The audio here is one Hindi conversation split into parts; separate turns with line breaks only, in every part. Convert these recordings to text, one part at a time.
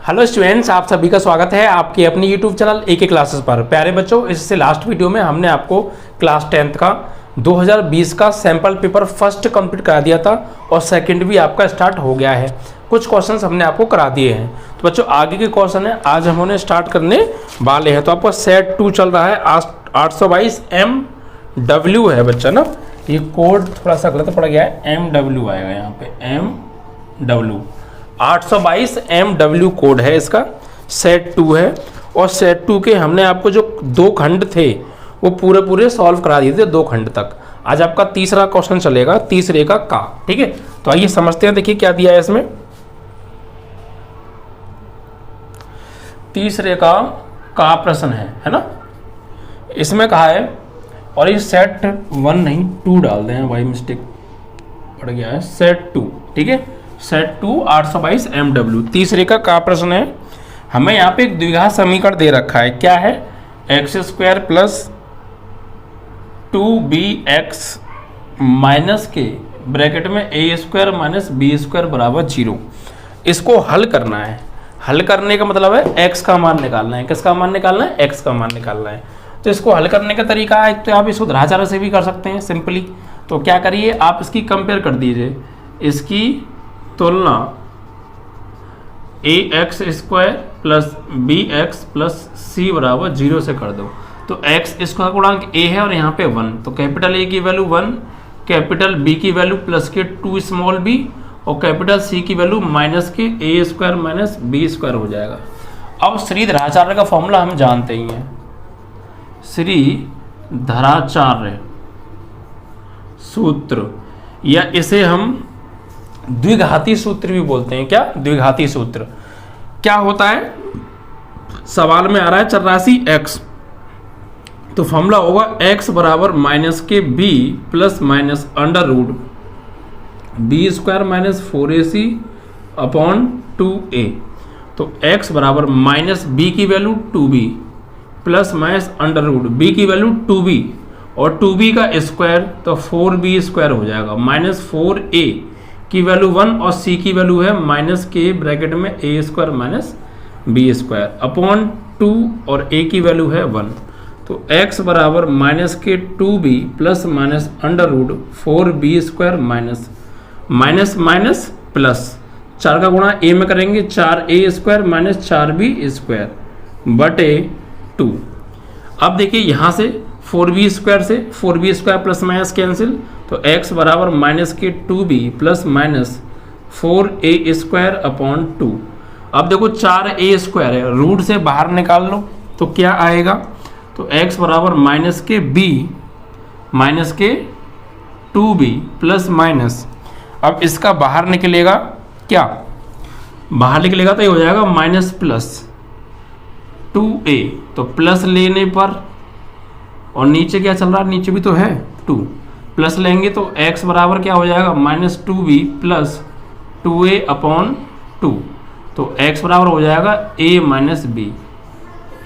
हेलो स्टूडेंट्स, आप सभी का स्वागत है आपके अपनी यूट्यूब चैनल AK क्लासेस पर। प्यारे बच्चों, इससे लास्ट वीडियो में हमने आपको क्लास 10th का 2020 का सैंपल पेपर फर्स्ट कंप्लीट करा दिया था और सेकंड भी आपका स्टार्ट हो गया है। कुछ क्वेश्चंस हमने आपको करा दिए हैं। तो बच्चों, आगे के क्वेश्चन है आज हम उन्हें स्टार्ट करने वाले हैं। तो आपका सेट 2 चल रहा है, 822 MW है बच्चा ना। ये कोड थोड़ा सा गलत पड़ गया है, MW आएगा यहाँ पे, MW 822 MW कोड है इसका। सेट 2 है और सेट 2 के हमने आपको जो 2 खंड थे वो पूरे सॉल्व करा दिए थे 2 खंड तक। आज आपका तीसरा क्वेश्चन चलेगा, तीसरे का। ठीक है, तो आइए समझते हैं। देखिए क्या दिया है इसमें। तीसरे का प्रश्न है ना। इसमें कहा है, और ये सेट 1 नहीं 2 डाल दें, भाई मिस्टेक पड़ गया है, सेट 2। ठीक है, सेट 2 822 MW तीसरे का प्रश्न है। हमें यहाँ पे एक द्विघात समीकरण दे रखा है। क्या है? x² प्लस 2bx माइनस के ब्रैकेट में a² माइनस b² बराबर 0। इसको हल करना है। हल करने का मतलब है x का मान निकालना है। किसका मान निकालना है? x का मान निकालना है। तो इसको हल करने का तरीका है, तो आप इसको धाराचार से भी कर सकते हैं सिंपली। तो क्या करिए, आप इसकी कंपेयर कर दीजिए, इसकी तुलना ax² plus bx plus c बराबर 0 से कर दो। तो x इसका गुणांक a है और यहाँ पे 1, तो कैपिटल A की वैल्यू 1, कैपिटल B की वैल्यू प्लस के 2 स्मॉल b और कैपिटल C की वैल्यू माइनस के a² माइनस b² हो जाएगा। अब श्रीधराचार्य का फॉर्मूला हम जानते ही हैं, श्रीधराचार्य सूत्र, या इसे हम द्विघाती सूत्र भी बोलते हैं। क्या? द्विघाती सूत्र। क्या होता है? सवाल में आ रहा है चरराशि x, तो फॉर्मूला होगा x बराबर माइनस के b plus minus under root b² minus 4ac upon 2a। तो x बराबर माइनस b की value 2b plus minus under root b की वैल्यू 2b और 2b का स्क्वायर, तो 4b² हो जाएगा। माइनस 4a की वैल्यू 1 और c की वैल्यू है माइनस के ब्रैकेट में a² माइनस b² अपॉन 2 और a की वैल्यू है 1। तो x बराबर माइनस के 2b plus minus under root 4b² minus minus minus plus 4 का गुणा a में करेंगे, 4a² माइनस 4b² बटे 2। अब देखिए यहाँ से 4b² से 4b² प्लस माइनस कैंसिल, तो x बराबर माइनस के 2b plus minus 4a² upon 2। अब देखो 4a² है, रूट से बाहर निकाल लो तो क्या आएगा? तो x बराबर माइनस के b माइनस के 2b प्लस माइनस, अब इसका बाहर निकलेगा, क्या बाहर निकलेगा? तो ये हो जाएगा माइनस प्लस 2a, तो प्लस लेने पर, और नीचे क्या चल रहा है? नीचे भी तो है 2, प्लस लेंगे तो x बराबर क्या हो जाएगा? Minus 2b plus 2a upon 2। तो x बराबर हो जाएगा a माइनस b।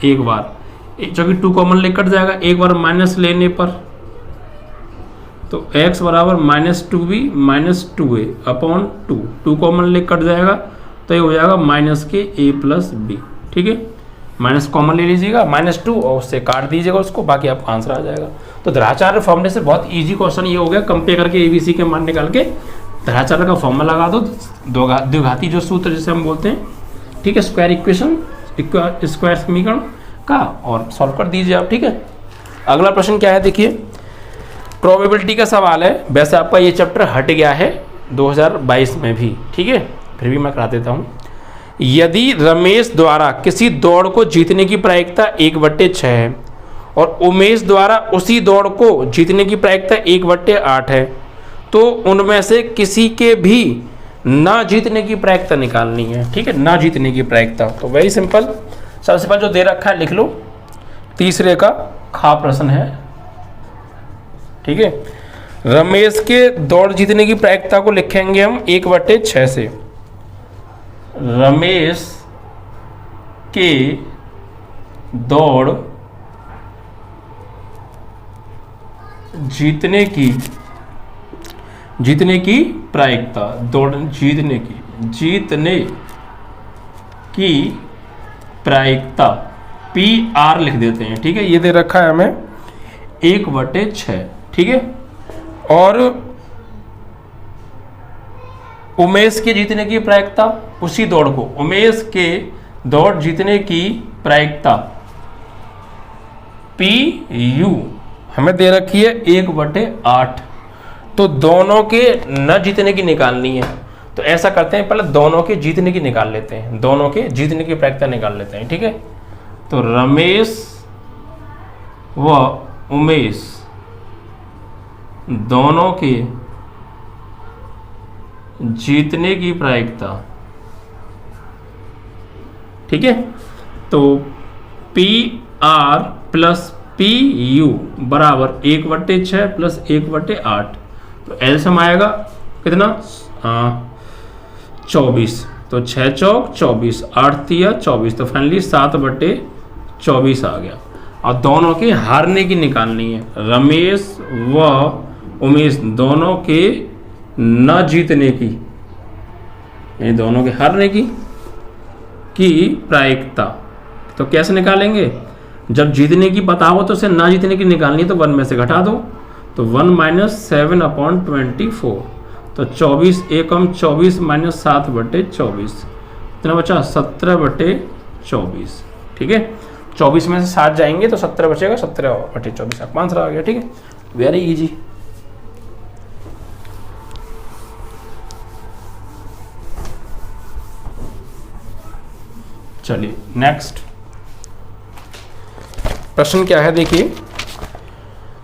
एक बार चूँकि 2 कॉमन ले कट जाएगा, एक बार माइनस लेने पर, तो x बराबर minus 2b minus 2a upon 2 common ले कट जाएगा, तो ये हो जाएगा माइनस के a प्लस b। ठीक है, माइनस कॉमन ले लीजिएगा, माइनस 2 और उससे काट दीजिएगा उसको, बाकी आपका आंसर आ जाएगा। तो धराचार्य फॉर्मूले से बहुत इजी क्वेश्चन ये हो गया। कंपेयर करके ABC के मान निकाल के धराचार्य का फॉर्मूला लगा दो, द्विघाती जो सूत्र जिसे हम बोलते हैं, ठीक है, स्क्वायर इक्वेशन, स्क्वायर समीकरण का, और सॉल्व कर दीजिए आप। ठीक है, अगला प्रश्न क्या है? देखिए, प्रोबेबिलिटी का सवाल है। वैसे आपका ये चैप्टर हट गया है 2022 में भी, ठीक है, फिर भी मैं करा देता हूँ। यदि रमेश द्वारा किसी दौड़ को जीतने की प्रायिकता 1/6 है और उमेश द्वारा उसी दौड़ को जीतने की प्रायिकता 1/8 है, तो उनमें से किसी के भी ना जीतने की प्रायिकता निकालनी है। ठीक है, ना जीतने की प्रायिकता। तो वेरी सिंपल, सबसे पहले जो दे रखा है लिख लो। तीसरे का प्रश्न है, ठीक है। रमेश के दौड़ जीतने की प्रायिकता को लिखेंगे हम 1/6 से। रमेश के दौड़ जीतने की प्रायिकता, दौड़ जीतने की प्रायिकता पी आर लिख देते हैं, ठीक है। ये दे रखा है हमें 1/6, ठीक है। और उमेश के जीतने की प्रायिकता, उसी दौड़ को, उमेश के दौड़ जीतने की प्रायिकता पी यू हमें दे रखी है 1/8। तो दोनों के न जीतने की निकालनी है, तो ऐसा करते हैं पहले दोनों के जीतने की निकाल लेते हैं, दोनों के जीतने की प्रायिकता निकाल लेते हैं, ठीक है। तो रमेश व उमेश दोनों के जीतने की प्रायिकता, ठीक है। तो P R plus P U बराबर 1/6 प्लस 1/8। तो एलसीएम आएगा कितना, 24। तो 6 चौक 24, 8 तिया 24, तो फाइनली 7/24 आ गया। और दोनों के हारने की निकालनी है, रमेश व उमेश दोनों के न जीतने की, यानी दोनों के हारने की प्रायिकता। तो कैसे निकालेंगे, जब जीतने की पता हो तो उसे ना जीतने की निकालनी है, तो 1 में से घटा दो, तो 1 - 7/24। तो 24 एकम 24 - 7/24 कितना बचा, 17/24, ठीक है। 24 में से 7 जाएंगे तो 17 बचेगा, 17/24 आपका आंसर आ गया, ठीक है। Very easy. चलिए नेक्स्ट प्रश्न क्या है, देखिए।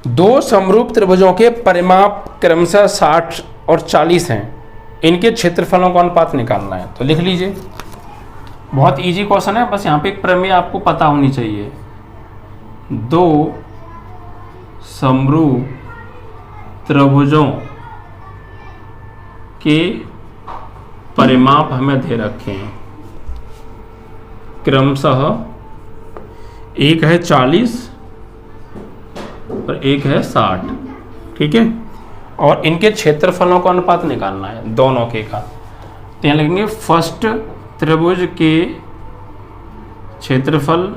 दो समरूप त्रिभुजों के परिमाप क्रमशः 60 और 40 हैं, इनके क्षेत्रफलों का अनुपात निकालना है। तो लिख लीजिए, बहुत इजी क्वेश्चन है, बस यहाँ पे एक प्रमेय आपको पता होनी चाहिए। दो समरूप त्रिभुजों के परिमाप हमें दे रखे हैं, क्रमशः एक है 40 और एक है 60, ठीक है। और इनके क्षेत्रफलों का अनुपात निकालना है दोनों के का। तो यहाँ लिखेंगे फर्स्ट त्रिभुज के क्षेत्रफल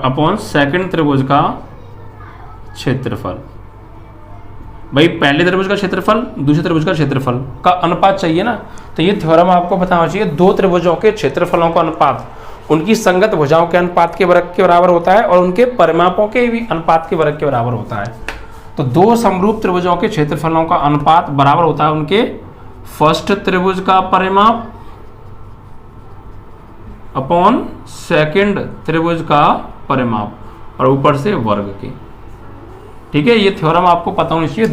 अपॉन सेकंड त्रिभुज का क्षेत्रफल। भाई पहले त्रिभुज का क्षेत्रफल दूसरे त्रिभुज का क्षेत्रफल का अनुपात चाहिए ना, तो ये थ्योरम आपको पता होना चाहिए। दो त्रिभुजों के क्षेत्रफलों का अनुपात उनकी संगत भुजाओं के अनुपात के वर्ग के बराबर होता है और उनके परिमापों के भी अनुपात के वर्ग के बराबर होता है। तो दो समरूप त्रिभुजों के क्षेत्रफलों का अनुपात बराबर होता है उनके फर्स्ट त्रिभुज का परिमाप अपॉन सेकंड त्रिभुज का परिमाप और ऊपर से वर्ग के, ठीक है। ये थ्योरम आपको पता होनी चाहिए।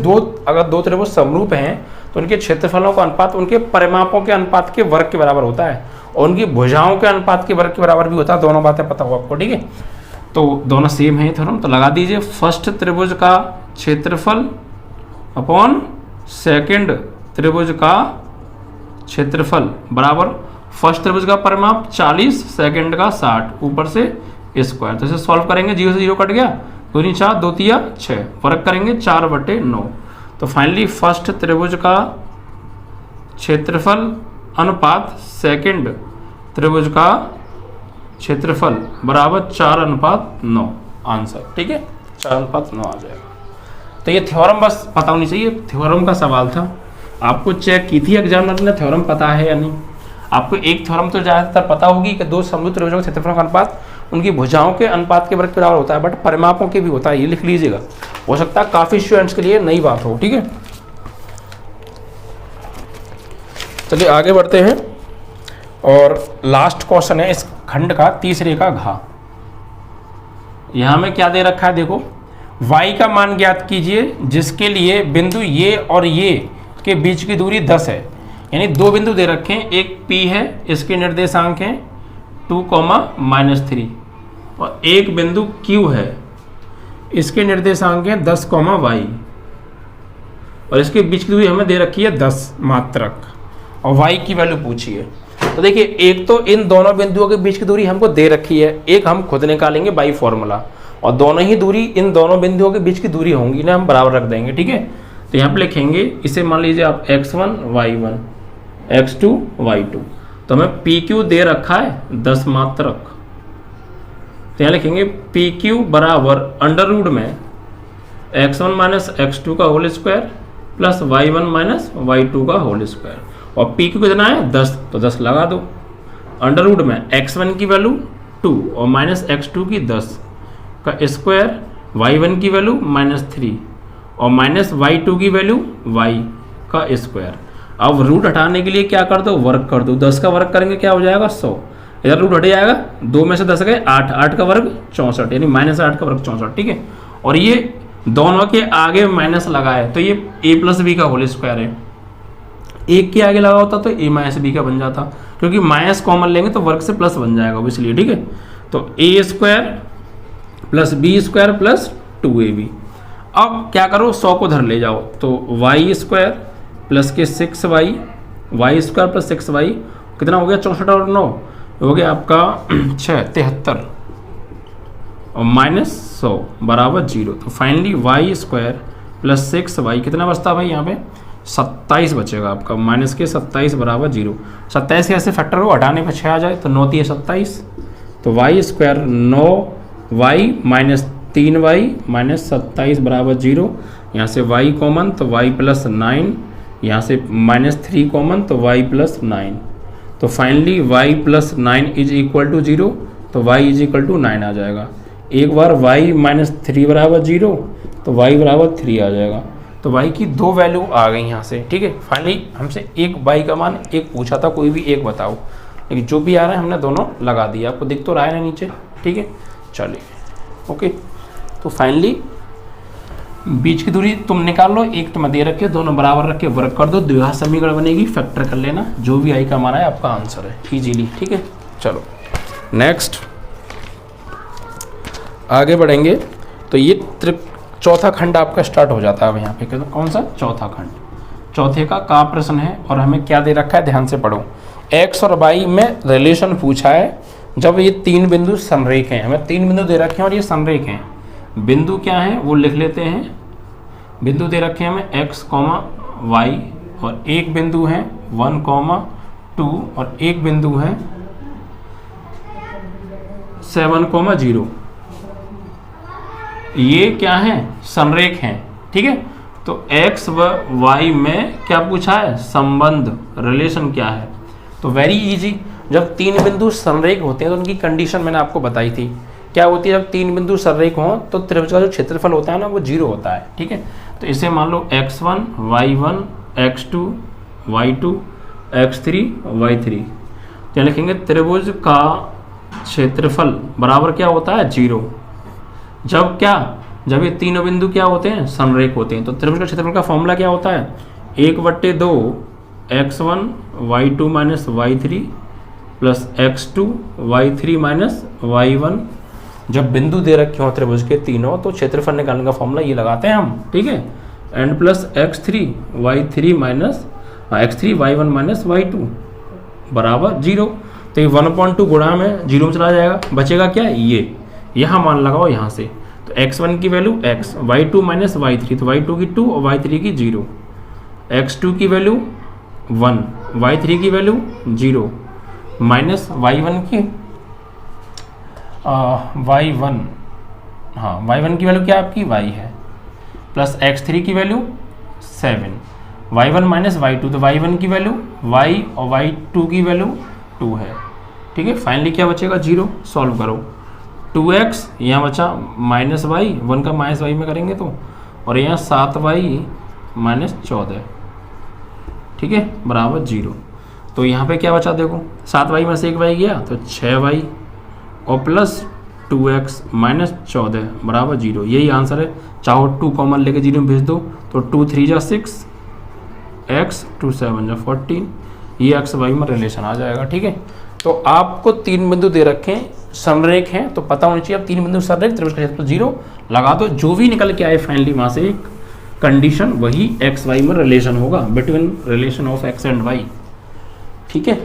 अगर दो त्रिभुज समरूप हैं तो उनके क्षेत्रफलों का अनुपात उनके परिमापों के अनुपात के वर्ग के बराबर होता है और उनकी भुजाओं के अनुपात के वर्ग के बराबर भी होता है। दोनों बातें पता हो आपको, ठीक है। तो दोनों सेम है थ्योरम, तो लगा दीजिए फर्स्ट त्रिभुज का क्षेत्रफल अपॉन सेकंड त्रिभुज का क्षेत्रफल बराबर फर्स्ट त्रिभुज का परिमाप 40, सेकंड का 60, ऊपर से स्क्वायर। तो इसे सॉल्व करेंगे, 0 से 0 कट गया, 2 × 4 2 × 6, वर्ग करेंगे 4/9। तो फाइनली फर्स्ट त्रिभुज का क्षेत्रफल अनुपात सेकंड त्रिभुज का क्षेत्रफल बराबर 4/9 आंसर, ठीक है। 4/9 आ जाएगा। तो ये थ्योरम बस पता होनी चाहिए, थ्योरम का सवाल था। आपको चेक की थी एग्जामिनर ने थ्योरम पता है या नहीं। आपको एक थ्योरम तो ज़्यादातर पता होगी कि दो समरूप त्रिभुजों के क्षेत्रफल का अनुपात उनकी भुजाओं के अनुपात के वर्ग के बराबर होता है, बट परिमापों के भी होता है। ये लिख लीजिएगा, हो सकता है काफ़ी स्टूडेंट्स के लिए नई बात हो, ठीक है। चलिए आगे बढ़ते हैं और लास्ट क्वेश्चन है इस खंड का, तीसरे का घ। यहां में क्या दे रखा है, देखो y का मान ज्ञात कीजिए जिसके लिए बिंदु ये और ये के बीच की दूरी 10 है। यानी दो बिंदु दे रखे हैं, एक P है, इसके निर्देशांक हैं 2, -3 और एक बिंदु Q है, इसके निर्देशांक हैं 10, y और इसके बीच की दूरी हमें दे रखी है 10 मात्रक और y की वैल्यू पूछी है। तो देखिए एक तो इन दोनों बिंदुओं के बीच की दूरी हमको दे रखी है, एक हम खुद निकालेंगे बाई फॉर्मूला, और दोनों ही दूरी इन दोनों बिंदुओं के बीच की दूरी होंगी ना, हम बराबर रख देंगे, ठीक है। तो यहाँ पे लिखेंगे इसे मान लीजिए आप x1 y1 x2 y2। तो तो हमें पी क्यू दे रखा है 10 मात्रक, तो यहाँ लिखेंगे पी क्यू बराबर अंडर रूट में x1 माइनस x2 का whole square plus y1 minus y2 का होल स्क्वायर, और पी क्यू कितना है 10, तो 10 लगा दो। अंडर रूट में x1 की वैल्यू 2 और माइनस x2 की 10 का स्क्वायर, y1 की वैल्यू -3 और माइनस y2 की वैल्यू y का स्क्वायर। अब रूट हटाने के लिए क्या कर दो, वर्ग कर दो। 10 का वर्ग करेंगे क्या हो जाएगा 100, इधर रूट हट जाएगा, 2 में से 10 गए 8, 8 का वर्ग 64, यानी -8 का वर्ग 64, ठीक है। और ये दोनों के आगे माइनस लगा है, तो ये a प्लस बी का होल स्क्वायर है। एक के आगे लगा होता तो a माइनस बी का बन जाता, क्योंकि माइनस कॉमन लेंगे तो वर्ग से प्लस बन जाएगा, इसलिए ठीक है। तो a square plus B square plus 2ab। अब क्या करो, 100 को धर ले जाओ, तो y स्क्वायर प्लस के 6y, y square plus 6y कितना हो गया, 64 और 9 हो गया आपका 6, 73 और -100 बराबर 0। तो finally y square plus 6y कितना बचता भाई, यहाँ पे 27 बचेगा आपका, माइनस के 27 बराबर 0। 27 के ऐसे फैक्टर हो, हटाने पे 6 आ जाए तो 9 × 27, तो y square 9y minus 3y minus 27 बराबर 0। यहाँ से y कॉमन तो y प्लस 9, यहाँ से -3 कॉमन तो y प्लस 9। तो finally y plus 9 is equal to 0, तो y इज इक्वल टू 9 आ जाएगा। एक बार y -3 बराबर 0, तो y बराबर 3 आ जाएगा। तो y की 2 वैल्यू आ गई यहाँ से, ठीक है। फाइनली हमसे एक y का मान एक पूछा था, कोई भी एक बताओ, लेकिन जो भी आ रहा है हमने दोनों लगा दिया, आपको दिख तो रहा है ना नीचे, ठीक है। चलिए ओके, तो फाइनली बीच की दूरी तुम निकाल लो, एक तुम्हें दे रखे, दोनों बराबर रख के वर्ग कर दो, द्विघात समीकरण बनेगी, फैक्टर कर लेना, जो भी आई का मान है आपका आंसर है इजीली, ठीक है। चलो नेक्स्ट आगे बढ़ेंगे, तो ये चौथा खंड आपका स्टार्ट हो जाता है अब यहाँ पे। कौन सा, चौथा खंड, चौथे का प्रश्न है, और हमें क्या दे रखा है, ध्यान से पढ़ो। x और y में रिलेशन पूछा है, जब ये 3 बिंदु समरेख हैं, हमें 3 बिंदु दे रखे हैं और ये समरेख हैं। बिंदु क्या है वो लिख लेते हैं, बिंदु दे रखे हैं हमें x, y, और एक बिंदु है 1, 2 और एक बिंदु है 7, 0। ये क्या है, संरेख हैं, ठीक है। तो x व y में क्या पूछा है, संबंध, रिलेशन क्या है। तो वेरी इजी, जब 3 बिंदु संरेख होते हैं तो उनकी कंडीशन मैंने आपको बताई थी, क्या होती है, जब 3 बिंदु संरेख हों तो त्रिभुज का जो क्षेत्रफल होता है ना वो 0 होता है, ठीक है। तो इसे मान लो x1, y1, x2, y2, x3, y3, तो लिखेंगे त्रिभुज का क्षेत्रफल बराबर क्या होता है, 0। जब क्या, जब ये तीनों बिंदु क्या होते हैं, संरेख होते हैं। तो त्रिभुज का क्षेत्रफल का फॉर्मूला क्या होता है, 1/2 x1 y2 minus y3 plus x2 y3 minus y1। जब बिंदु दे रखे हो त्रिभुज के तीनों, तो क्षेत्रफल निकालने का फॉर्मूला ये लगाते हैं हम, ठीक है। And plus x3 y3 minus x3 y1 minus y2 बराबर 0। तो ये 1/2 गुणा में 0 में चला जाएगा, बचेगा क्या, ये यहाँ मान लगाओ यहाँ से। तो x1 की value x, y2 minus y3, तो y2 की 2 और y3 की 0, x2 की वैल्यू 1, y3 की वैल्यू 0 माइनस y1 की y1, हाँ y1 की वैल्यू क्या आपकी y है, प्लस x3 की वैल्यू 7, y1 माइनस y2, तो y1 की वैल्यू y और y2 की वैल्यू 2 है, ठीक है। फाइनली क्या बचेगा, 0। सॉल्व करो, 2x यहाँ बचा माइनस y, 1 का माइनस y में करेंगे तो, और यहाँ 7y माइनस 14, ठीक है, बराबर 0। तो यहाँ पे क्या बचा देखो, 7y में से 1y गया तो 6y और प्लस 2x माइनस 14 बराबर 0। यही आंसर है। चाहो 2 कॉमन लेके 0 में भेज दो, तो 2 3 जा 6, x 2 7 जा 14, ये x y में रिलेशन आ जाएगा, ठीक है। तो आपको 3 बिंदु दे रखे हैं, समरेख हैं, तो पता होनी चाहिए अब 3 बिंदु समरेख, त्रिभुज का क्षेत्रफल 0 लगा दो, जो भी निकल के आए फाइनली वहां से एक कंडीशन, वही एक्स वाई में रिलेशन होगा, between relation of X and Y, ठीक है।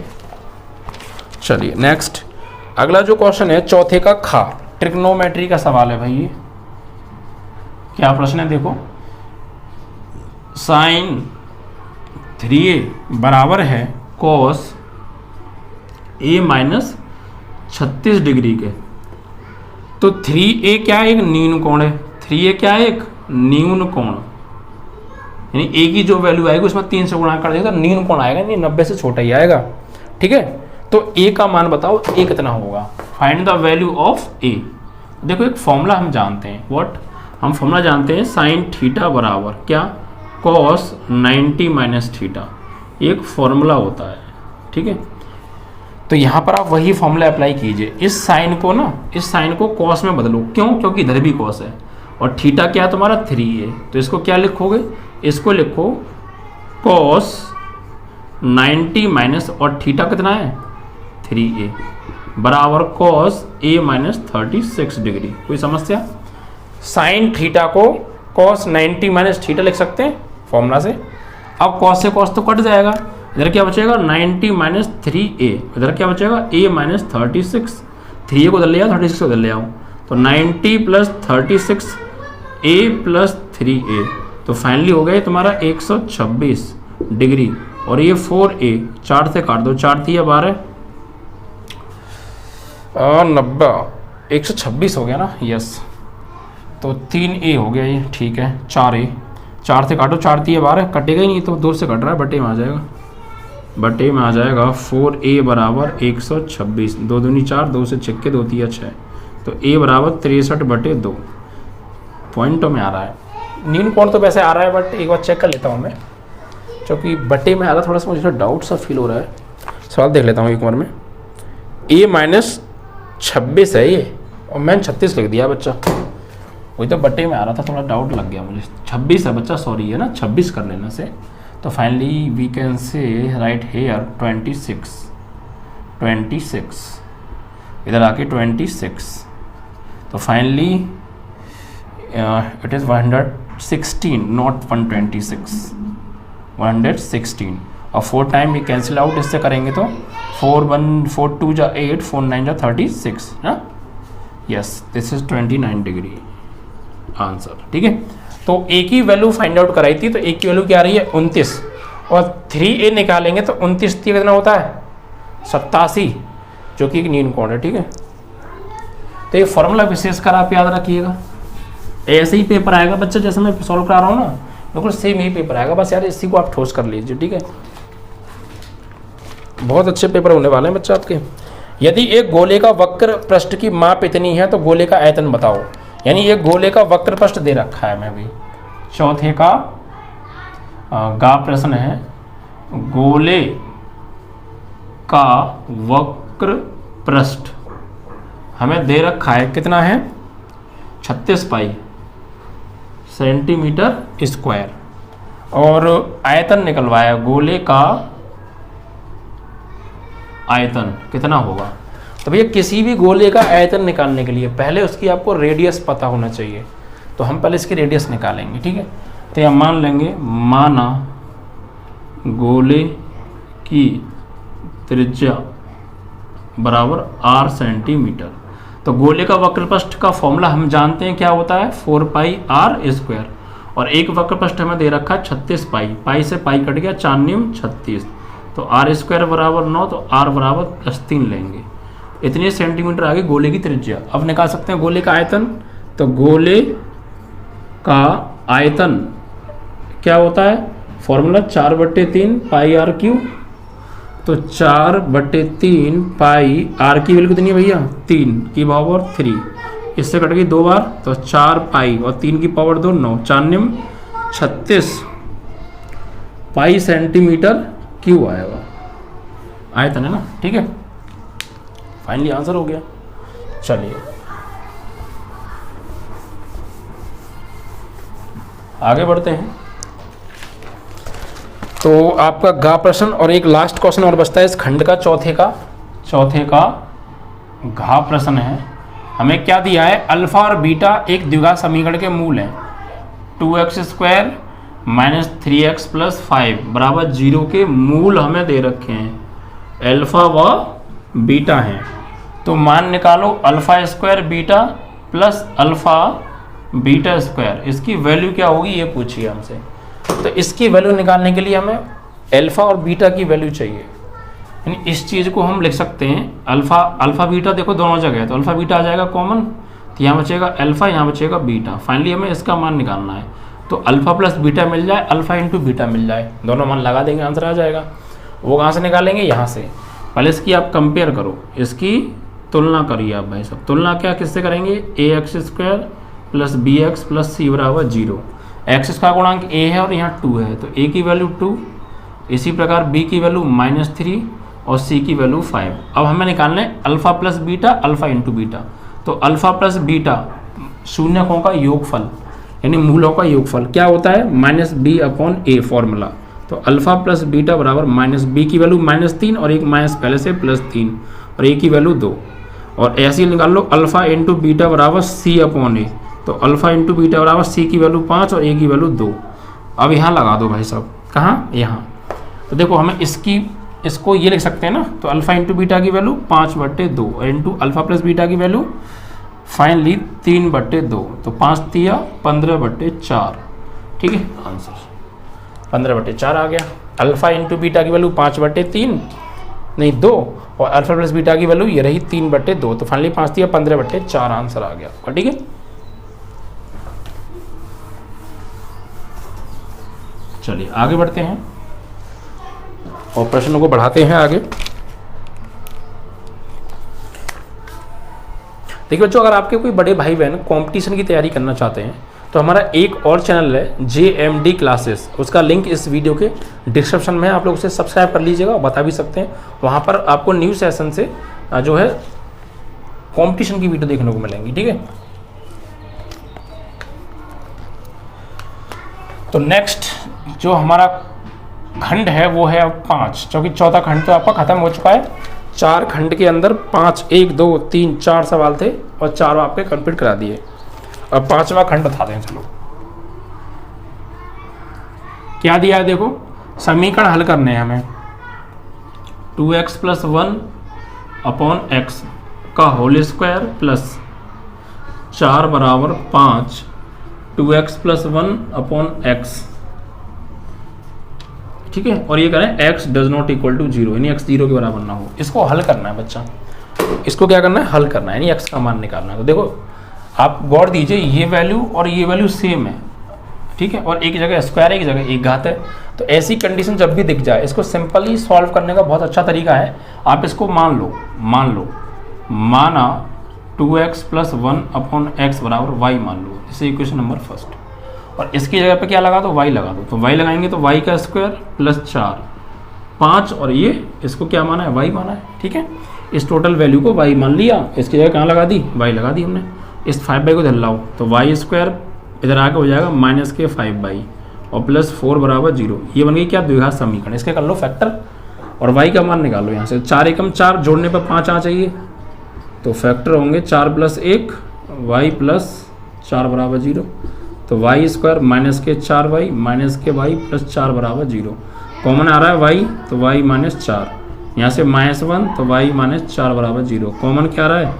चलिए नेक्स्ट, अगला जो क्वेश्चन है चौथे का खा, ट्रिग्नोमेट्री का सवाल है भाई। ये क्या प्रश्न है देखो, साइन 3a बराबर है कॉस ए माइनस 36 डिग्री के। तो 3a क्या है? एक न्यून कोण है। 3a क्या है? एक न्यून कोण, यानी a की जो वैल्यू आएगी उसमें 3 से गुणा कर देगा तो न्यून कोण आएगा, नहीं 90 से छोटा ही आएगा। ठीक है, तो a का मान बताओ a कितना होगा। Find the value of a। देखो एक फॉर्मूला हम जानते हैं, व्हाट, हम फॉर्मूला जानते हैं साइन थीटा बराबर क्या, कॉस 90 माइनस थीटा, एक फॉर्मूला होता है। ठीक है, तो यहाँ पर आप वही फॉर्मूला अप्लाई कीजिए। इस साइन को ना, इस साइन को कॉस में बदलो, क्यों? क्योंकि इधर भी कॉस है और थीटा क्या है तुम्हारा 3a, तो इसको क्या लिखोगे? इसको लिखो कॉस 90 माइनस और थीटा कितना है 3a बराबर कॉस a माइनस 36 डिग्री। कोई समस्या? साइन थीटा को कॉस 90 माइनस थीटा लिख सकते हैं फॉर्मूला से। अब कॉस से कॉस तो कट जाएगा, इधर क्या बचेगा 90 माइनस 3a, इधर क्या बचेगा a माइनस 36, 3a को उधर ले आओ 36 को उधर ले आओ, तो 90 प्लस 36 a प्लस 3a, तो फाइनली हो गया तुम्हारा 126 डिग्री। और ये 4a 4 से काट दो, 4 थी 12 90, 126 हो गया ना, यस। तो 3a हो गया ये, ठीक है। 4a 4 से काटो, 4 थी 12, कटेगा ही नहीं तो 2 से कट रहा है, बटे में आ जाएगा, बटे में आ जाएगा 4a बराबर 126, 2 दूनी 4, 2 से 6 के 2 तिया 6, तो a बराबर 63/2 पॉइंटों में आ रहा है। न्यून कोण तो वैसे आ रहा है, बट एक बार चेक कर लेता हूँ मैं, क्योंकि बटे में आ रहा, थोड़ा सा मुझे डाउट सा फील हो रहा है। सवाल देख लेता हूँ एक बार में। a माइनस 26 है ये, और मैंने 36 लिख दिया बच्चा, वही तो बटे में आ रहा था, थोड़ा डाउट लग गया मुझे। 26 है बच्चा, सॉरी है ना, 26 कर लेना से। तो finally we can say right here 26 इधर आके 26, तो फाइनली इट इज़ 116 नॉट 126, 116। और 4 टाइम ये कैंसिल आउट इससे करेंगे तो 4 2 जा 8, 4 9 जा 36 ना, yes this is 29 degree answer. ठीक है, तो a की वैल्यू फाइंड आउट कराई थी, तो a की वैल्यू क्या आ रही है 29, और 3a निकालेंगे तो 29 कितना होता है 87, जो कि एक न्यून कोण है। ठीक है, तो ये फॉर्मूला विशेषकर आप याद रखिएगा, ऐसे ही पेपर आएगा बच्चा, जैसे मैं सॉल्व करा रहा हूँ ना, बिल्कुल सेम ही पेपर आएगा, बस यार इसी को आप ठोस कर लीजिए। ठीक है, बहुत अच्छे पेपर होने वाले हैं बच्चा आपके। यदि एक गोले का वक्र पृष्ठ की माप इतनी है तो गोले का आयतन बताओ। यानी एक गोले का वक्र पृष्ठ दे रखा है, मैं भी चौथे का गा प्रश्न है, गोले का वक्र पृष्ठ हमें दे रखा है, कितना है 36 पाई सेंटीमीटर स्क्वायर, और आयतन निकलवाया, गोले का आयतन कितना होगा। तो भैया किसी भी गोले का आयतन निकालने के लिए पहले उसकी आपको रेडियस पता होना चाहिए, तो हम पहले इसकी रेडियस निकालेंगे। ठीक है, तो हम मान लेंगे, माना गोले की त्रिज्या बराबर r सेंटीमीटर, तो गोले का वक्रपृष्ठ का फॉर्मूला हम जानते हैं क्या होता है 4 पाई r स्क्वायर, और एक वक्रपृष्ठ हमें दे रखा है 36 पाई, पाई से पाई कट गया, 4 9 36, तो r स्क्वायर बराबर 9, तो r बराबर +3 लेंगे, इतने सेंटीमीटर आगे गोले की त्रिज्या। अब निकाल सकते हैं गोले का आयतन, तो गोले का आयतन क्या होता है फॉर्मूला 4/3 पाई r क्यूब, तो 4/3 पाई r की वैल्यू कितनी है भैया 3 की पावर 3, इससे कट गई 2 बार, तो 4 पाई और 3 की पावर 2 9, 4 9 36 पाई सेंटीमीटर क्यूब आएगा, आयतन है ना। ठीक है, फाइनली आंसर हो गया। चलिए आगे बढ़ते हैं। तो आपका गा प्रश्न और एक लास्ट क्वेश्चन और बचता है इस खंड का, चौथे का घा प्रश्न है। हमें क्या दिया है, अल्फा और बीटा एक द्विघात समीकरण के मूल हैं, 2x² माइनस 3x प्लस 5 बराबर 0 के मूल हमें दे रखे हैं, अल्फा व बीटा हैं। तो मान निकालो alpha square beta plus alpha beta square, इसकी वैल्यू क्या होगी ये पूछिए हमसे। तो इसकी वैल्यू निकालने के लिए हमें अल्फा और बीटा की वैल्यू चाहिए, यानी इस चीज़ को हम लिख सकते हैं अल्फा बीटा, देखो दोनों जगह है तो अल्फा बीटा आ जाएगा कॉमन, तो यहाँ बचेगा अल्फा, यहाँ बचेगा बीटा। फाइनली हमें इसका मान निकालना है, तो अल्फा प्लस बीटा मिल जाए, अल्फा इंटू बीटा मिल जाए, दोनों मान लगा देंगे, आंसर आ जाएगा। वो कहाँ से निकालेंगे, यहाँ से। पहले इसकी आप कंपेयर करो, इसकी तुलना करिए आप भाई साहब। तुलना क्या किससे करेंगे, a x square plus b x plus c बराबर 0। एक्स का गुणांक ए है और यहाँ 2 है, तो ए की वैल्यू 2, इसी प्रकार बी की वैल्यू -3 और सी की वैल्यू 5। अब हमें निकालना है alpha plus beta, alpha into beta. तो अल्फा प्लस बीटा शून्यकों का योगफल यानी मूलों का योगफल क्या होता है, -b/a फॉर्मूला। तो अल्फा प्लस बीटा बराबर -b की वैल्यू -3 और एक माइनस पहले से +3 और a की वैल्यू 2। और ऐसे ही निकाल लो अल्फा इंटू बीटा बराबर c/a। तो अल्फा इंटू बीटा बराबर c की वैल्यू 5 और a की वैल्यू 2। अब यहाँ लगा दो भाई साहब, कहाँ, यहाँ। तो देखो हमें इसको ये लिख सकते हैं ना, तो अल्फा इंटू बीटा की वैल्यू 5/2 और इंटू अल्फा प्लस बीटा की वैल्यू फाइनली 3/2। तो 5 तिया 15/4, ठीक है, आंसर 15/4 आ गया। अल्फा इंटू बीटा की वैल्यू 5/3 नहीं 2 और अल्फा प्लस बीटा की वैल्यू ये रही 3/2। तो फाइनली 5 तिया 15/4 आंसर आ गया आपका, ठीक है। चलिए आगे बढ़ते हैं और प्रश्नों को बढ़ाते हैं आगे। देखिए बच्चों, अगर आपके कोई बड़े भाई बहन कंपटीशन की तैयारी करना चाहते हैं तो हमारा एक और चैनल है JMD क्लासेस, उसका लिंक इस वीडियो के डिस्क्रिप्शन में है, आप लोग उसे सब्सक्राइब कर लीजिएगा, बता भी सकते हैं। वहाँ पर आपको न्यू सेशन से जो है कंपटीशन की वीडियो देखने को मिलेंगी, ठीक है। तो नेक्स्ट जो हमारा खंड है वो है अब 5, क्योंकि चौथा खंड तो आपका खत्म हो चुका है। 4 खंड के अंदर 5 1 2 3 4 सवाल थे और 4 आपके कंप्लीट करा दिए। अब 5वां खंड बताते हैं, चलो क्या दिया है। देखो समीकरण हल करने हैं हमें। 2x + 1/x का होल स्क्वायर प्लस 4 बराबर 5 2x + 1/x, ठीक है। और ये करें x does not equal to 0, यानी x 0 के बराबर ना हो। इसको हल करना है बच्चा, इसको क्या करना है, हल करना है, यानी x का मान निकालना है। तो देखो आप गौर दीजिए, ये वैल्यू और ये वैल्यू सेम है, ठीक है, और एक जगह स्क्वायर है, एक जगह एक घात है। तो ऐसी कंडीशन जब भी दिख जाए, इसको सिंपली सॉल्व करने का बहुत अच्छा तरीका है। आप इसको मान लो माना 2x + 1/x बराबर y मान लो, इसे इक्वेशन नंबर फर्स्ट। और इसकी जगह पे क्या लगा दो, y लगा दो। तो y लगाएंगे तो y का स्क्वायर प्लस 4 5 और ये इसको क्या माना है, y माना है, ठीक है। इस टोटल वैल्यू को y मान लिया, इसकी जगह कहाँ लगा दी, y लगा दी हमने। इस 5/, को इधर लाओ तो y स्क्वायर इधर आके हो जाएगा -5/, और प्लस 4 बराबर 0। ये बन गई क्या, द्विघात समीकरण। इसके कर लो फैक्टर और y का मान निकालो यहाँ से। 4 एकम 4 जोड़ने पर 5 आ चाहिए, तो फैक्टर होंगे 4 + 1 y + 4 बराबर 0। तो y square -4y -y plus 4 बराबर 0। कॉमन आ रहा है y, तो y -4, यहाँ से -1 तो y -4 बराबर 0। कॉमन क्या आ रहा है,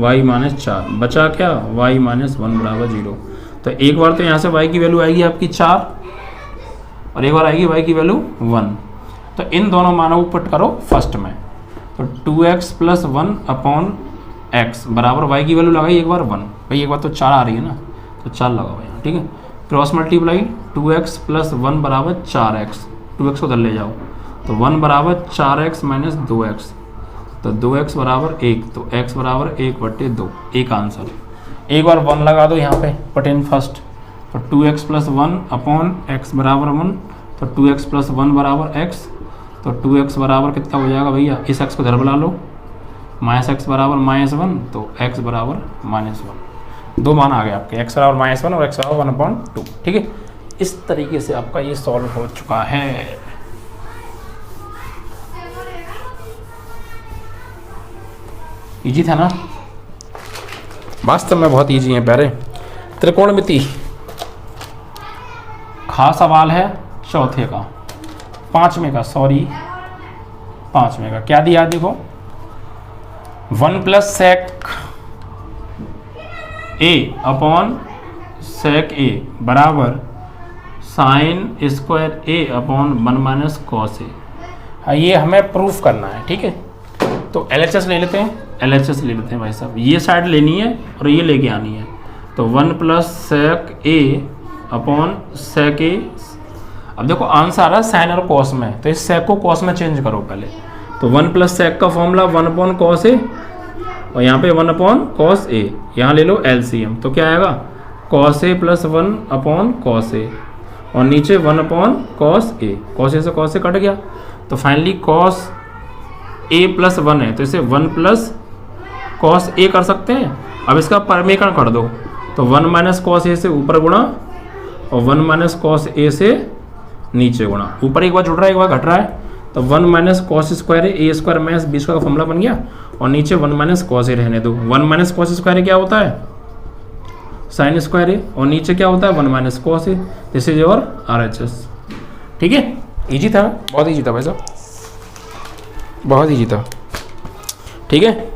y -4, बचा क्या, y -1 बराबर 0। तो एक बार तो यहाँ से y की वैल्यू आएगी आपकी 4 और एक बार आएगी y की वैल्यू 1। तो इन दोनों मानों को पुट करो फर्स्ट में। तो 2x + 1/x बराबर y की वैल्यू लगाई एक बार 1, भाई एक बार तो 4 आ रही है ना, तो 4 लगाओ यहाँ, ठीक है। क्रॉस मल्टीप्लाई 2x + 1 बराबर 4x, 2x को उधर ले जाओ तो 1 बराबर 4x - 2x, तो 2x बराबर 1, तो x बराबर 1/2, एक आंसर। एक बार 1 लगा दो यहाँ पे, पुट इन फर्स्ट। तो 2x + 1/x बराबर 1, तो 2x + 1 बराबर x, तो 2x बराबर कितना हो जाएगा भैया, इस x को इधर बुला लो, -x बराबर -1, तो x बराबर -1। दो मान आ गए आपके, x बराबर -1 और x बराबर 1/2, ठीक है। इस तरीके से आपका ये सॉल्व हो चुका है। इजी था ना, वास्तव में बहुत इजी है प्यारे। त्रिकोणमिति खास सवाल है चौथे का, पांचवें का क्या दिया, देखो 1 + sec a/sec a बराबर sin² a/1 - cos a। ये हमें प्रूफ करना है, ठीक है। तो LHS ले लेते हैं, LHS ले लेते हैं भाई साहब। ये साइड लेनी है और ये लेके आनी है। तो 1 प्लस सेक ए अपॉन सेक ए। अब देखो आंसर आ रहा है साइन और कॉस में, तो इस सेक को कॉस में चेंज करो पहले। तो 1 प्लस सेक का फॉर्मूला 1 अपॉन कॉस ए, और यहाँ पे 1 अपॉन कॉस ए। यहाँ ले लो LCM, तो क्या आएगा cos A plus 1 upon cos A, और नीचे 1 upon cos A. Cos A से कॉस ए कट गया, तो फाइनली कॉस ए प्लस 1 है, तो इसे 1 प्लस कॉस ए कर सकते हैं। अब इसका परमीकरण कर दो, तो 1 माइनस कॉस ए से ऊपर गुणा और 1 माइनस कॉस ए से नीचे गुणा। ऊपर एक बार जुड़ रहा है, एक बार घट रहा है, तो 1 माइनस कॉस स्क्वायर है, ए स्क्वायर माइनस बी स्क्वायर का फॉर्मूला बन गया, और नीचे 1 माइनस कॉस ए रहने दो। 1 माइनस कॉस स्क्वायर क्या होता है साइन स्क्वायर ए, और नीचे क्या होता है 1 minus cos A. This is your RHS, ठीक है। इजी था, बहुत इजी था भाई साहब, बहुत इजी था, ठीक है।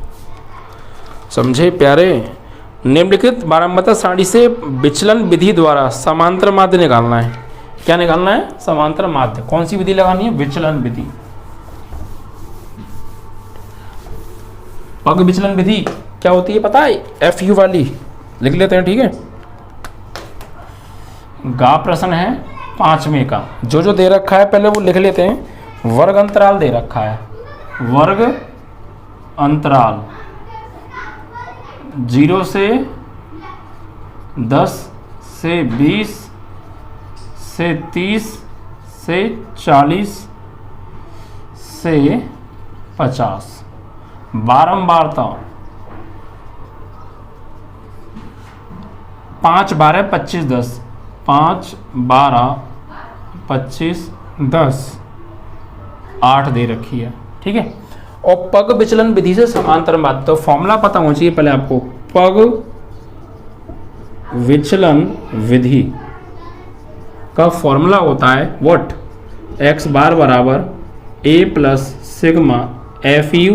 समझे प्यारे। निम्नलिखित बारंबारता सारणी से विचलन विधि द्वारा समांतर माध्य निकालना है। क्या निकालना है? समांतर माध्य। कौन सी विधि लगानी है? विचलन विधि। पग विचलन विधि क्या होती है पता है? FU वाली लिख लेते हैं, ठीक है। गा प्रश्न है 5वें का, जो जो दे रखा है पहले वो लिख लेते हैं। वर्ग अंतराल दे रखा है, वर्ग अंतराल 0 से 10 से 20 से 30 से 40 से 50। बारंबारता 5 12 25 10, 5 12 25 10 8 दे रखी है, ठीक है। और पग विचलन विधि से समांतर माध्य, तो फॉर्मूला पता होना चाहिए पहले आपको। पग विचलन विधि का फॉर्मूला होता है व्हाट? x बार बराबर a plus sigma FU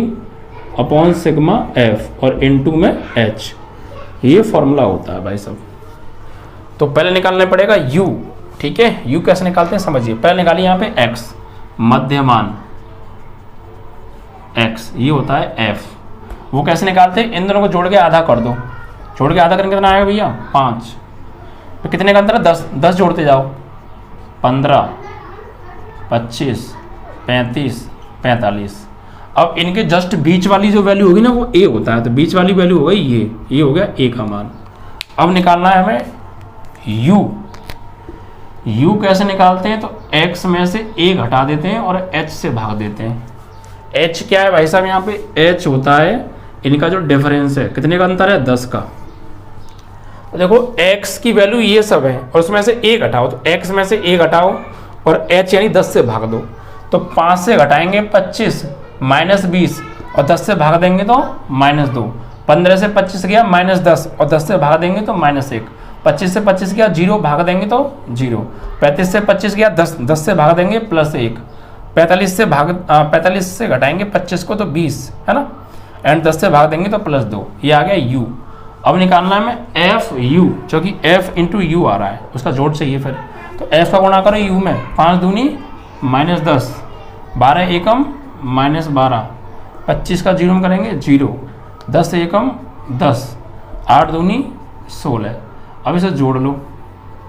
upon sigma F और इनटू में h, ये फॉर्मूला होता है भाई साहब। तो पहले निकालना पड़ेगा u, ठीक है। u कैसे निकालते हैं समझिए। पहले निकालिए यहाँ पे x मध्यमान x, ये होता है f। वो कैसे निकालते हैं? इन दोनों को जोड़ के आधा कर दो। जोड़ के आधा करेंगे कितना आएगा भैया? 5। तो कितने का अंतर है? 10। 10 जोड़ते जाओ, 15 25 35 45। अब इनके जस्ट बीच वाली जो वैल्यू होगी ना वो a होता है, तो बीच वाली वैल्यू हो गई ये हो गया a का मान। अब निकालना है हमें u। u कैसे निकालते हैं? तो x में से a घटा देते हैं और h से भाग देते हैं। h क्या है भाई साहब? यहाँ पे h होता है इनका जो डिफरेंस है। कितने का अंतर है? 10 का। तो देखो x की वैल्यू ये सब है और उसमें से a घटाओ, तो x में से a घटाओ और h यानी 10 से भाग दो। तो 5 से घटाएंगे 25 माइनस 20 और 10 से भाग देंगे तो -2। 15 से 25 गया -10 और 10 से भाग देंगे तो -1। 25 से 25 गया 0, भाग देंगे तो 0। 35 से 25 गया 10 से भाग देंगे +1। 45 से घटाएंगे 25 को तो 20 है ना, एंड 10 से भाग देंगे तो +2। ये आ गया u। अब निकालना है हमें FU, जो कि F इंटू यू आ रहा है, उसका जोड़ चाहिए फिर। तो F का गुणा करो u में, 5 दूनी -10, 12 एकम -12, 25 का 0 में करेंगे 0, 10 एकम 10, 8 दूनी 16। अब इसे जोड़ लो,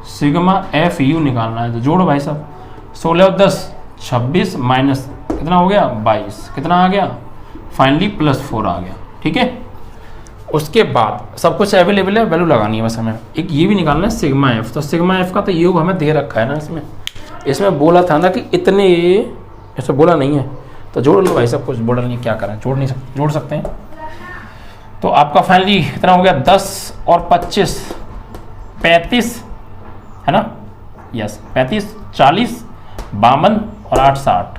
सिग्मा FU निकालना है, तो जोड़ो भाई साहब। 16 और 10 26 माइनस कितना हो गया 22, कितना आ गया फाइनली +4 आ गया, ठीक है। उसके बाद सब कुछ अवेलेबल है, वैल्यू लगानी है बस हमें। एक ये भी निकालना है सिग्मा F। तो सिग्मा F का तो योग हमें दे रखा है ना, इसमें बोला था ना कि इतने, ऐसे बोला नहीं है, तो जोड़ लो भाई सब कुछ। बोला नहीं क्या करें, जोड़ सकते हैं। तो आपका फाइनली कितना हो गया 10 और 25 35 है ना, यस 35 40 52 और 8 60।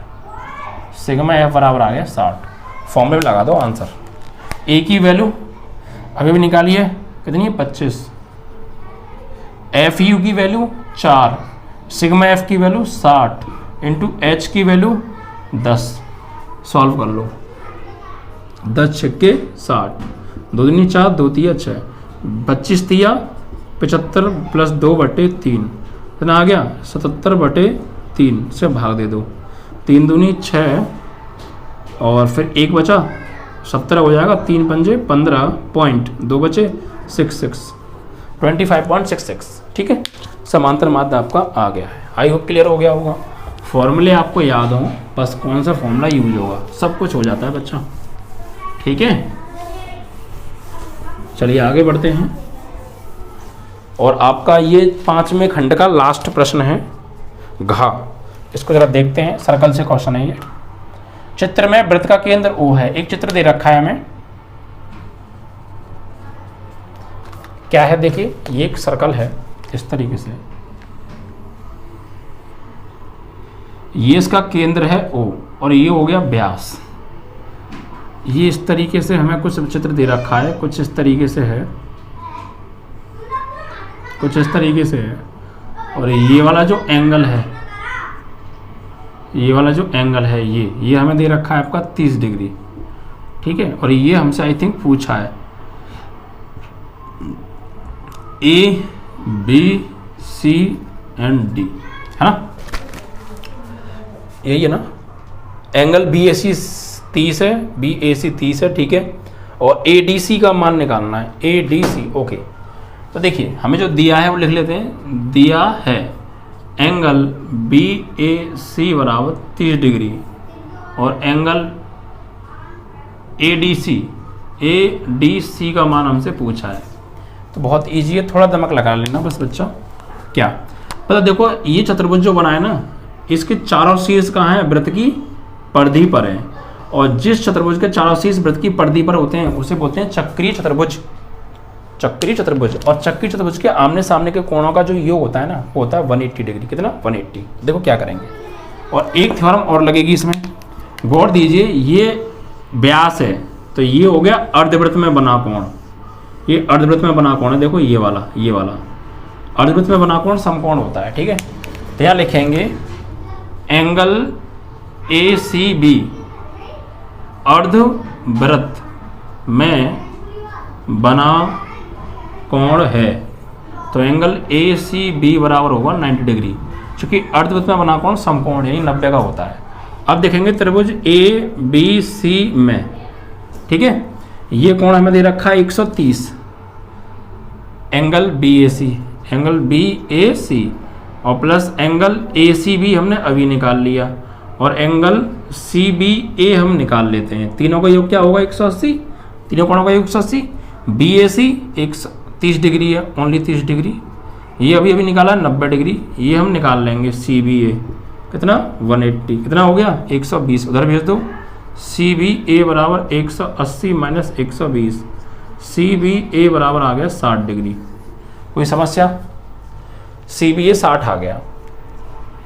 सिग्मा F बराबर आ गया 60। फॉर्मूले में लगा दो आंसर। ए की वैल्यू अभी भी निकालिए, कितनी है 25। FU की वैल्यू 4, सिग्मा F की वैल्यू 60 इंटू H की वैल्यू 10। सॉल्व कर लो, 10 छक्के 60, 2 दूनी 4, 2 तिया 6, 25 तिया 75 प्लस 2/3 कितना आ गया 77/3 से भाग दे दो। 3 दूनी 6 और फिर 1 बचा 17 हो जाएगा, 3 पंजे 15 पॉइंट, 2 बचे 66, 25.66। ठीक है, समांतर माध्य आपका आ गया है। आई होप क्लियर हो गया होगा। फॉर्मूले आपको याद हो, बस कौन सा फॉर्मूला यूज होगा, सब कुछ हो जाता है बच्चा। ठीक है, चलिए आगे बढ़ते हैं। और आपका ये 5वें खंड का लास्ट प्रश्न है घा। इसको जरा देखते हैं, सर्कल से क्वेश्चन है ये। चित्र में वृत्त का केंद्र O है। एक चित्र दे रखा है हमें, क्या है देखिए, ये एक सर्कल है इस तरीके से, ये इसका केंद्र है O और ये हो गया व्यास। ये इस तरीके से हमें कुछ चित्र दे रखा है, कुछ इस तरीके से है, कुछ इस तरीके से है। और ये वाला जो एंगल है, ये वाला जो एंगल है ये हमें दे रखा है आपका 30 डिग्री। ठीक है, और ये हमसे आई थिंक पूछा है ABC and D, है ना, यही है ना। एंगल BAC 30 है, BAC 30 है। ठीक है, और ADC का मान निकालना है, ADC। ओके, तो देखिए हमें जो दिया है वो लिख लेते हैं। दिया है एंगल BAC बराबर 30 डिग्री और एंगल ADC का मान हमसे पूछा है। तो बहुत इजी है, थोड़ा दिमाग लगा लेना बस बच्चा। क्या पता, देखो ये चतुर्भुज जो बना है ना, इसके चारों शीर्ष कहाँ है, वृत्त की परिधि पर है। और जिस चतुर्भुज के चारों शीर्ष वृत्त की परिधि पर होते हैं उसे बोलते हैं चक्रीय चतुर्भुज। चक्रीय चतुर्भुज। और चक्रीय चतुर्भुज के आमने सामने के कोणों का जो योग होता है ना, वो होता है 180 डिग्री। कितना, 180। देखो क्या करेंगे, और एक थ्योरम और लगेगी इसमें, गौर दीजिए। ये व्यास है तो ये हो गया अर्धवृत्त में बना कोण, ये अर्धवृत्त में बना कोण है। देखो ये वाला अर्धवृत्त में बना कोण समकोण होता है। ठीक है, तो यहाँ लिखेंगे एंगल ACB अर्धवृत्त में बना कोण है। तो एंगल ACB बराबर होगा 90 डिग्री, क्योंकि अर्धवृत्त में बना कोण समकोण यानी 90 का होता है। अब देखेंगे त्रिभुज ABC में, ठीक है, ये कोण हमें दे रखा है 130। एंगल BAC और प्लस एंगल ACB हमने अभी निकाल लिया, और एंगल CBA हम निकाल लेते हैं। तीनों का योग क्या होगा, 180। तीनों कोणों का योग 180। BAC 30 डिग्री है, ओनली 30 डिग्री। ये अभी निकाला 90 डिग्री। ये हम निकाल लेंगे CBA, कितना, 180। कितना हो गया, 120। उधर भेज दो। CBA बराबर 180 माइनस 120, CBA बराबर आ गया 60 डिग्री। कोई समस्या, CBA 60 आ गया,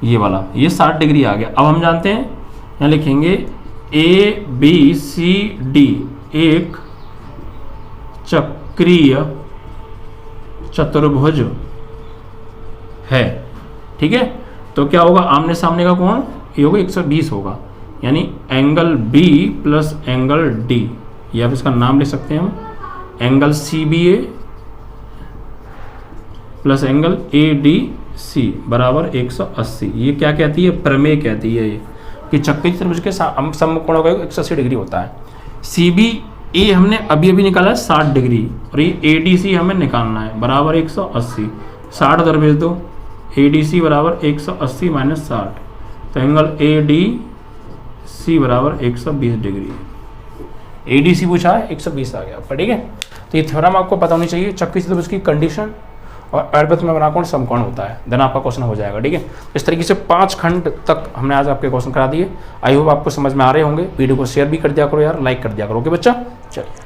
ये वाला, ये 60 डिग्री आ गया। अब हम जानते हैं, यहाँ लिखेंगे ABCD एक चक्रीय चतुर्भुज है। ठीक है, तो क्या होगा, आमने सामने का कोण ये होगा 120 होगा, यानी angle B plus angle D, या फिर इसका नाम ले सकते हैं हम angle CBA plus angle ADC बराबर 180। ये क्या कहती है, प्रमेय कहती है ये कि चक्रीय चतुर्भुज के समकोणों का योग 180 डिग्री होता है। CBA हमने अभी निकाला है 60 डिग्री, और ये ADC हमें निकालना है बराबर 180। 60 उधर भेज दो, ADC बराबर 180 माइनस 60, तो एंगल ADC बराबर 120 डिग्री। ADC पूछा है, 120 आ गया आपका। ठीक है, तो ये थ्योरम आपको पता होनी चाहिए, चक्रीय चतुर्भुज की कंडीशन और अर्धवृत्त में बना कोण समकोण होता है, देन आपका क्वेश्चन हो जाएगा। ठीक है, इस तरीके से 5 खंड तक हमने आज आपके क्वेश्चन करा दिए। आई होप आपको समझ में आ रहे होंगे। वीडियो को शेयर भी कर दिया करो यार, लाइक कर दिया करो। ओके बच्चा, चलिए।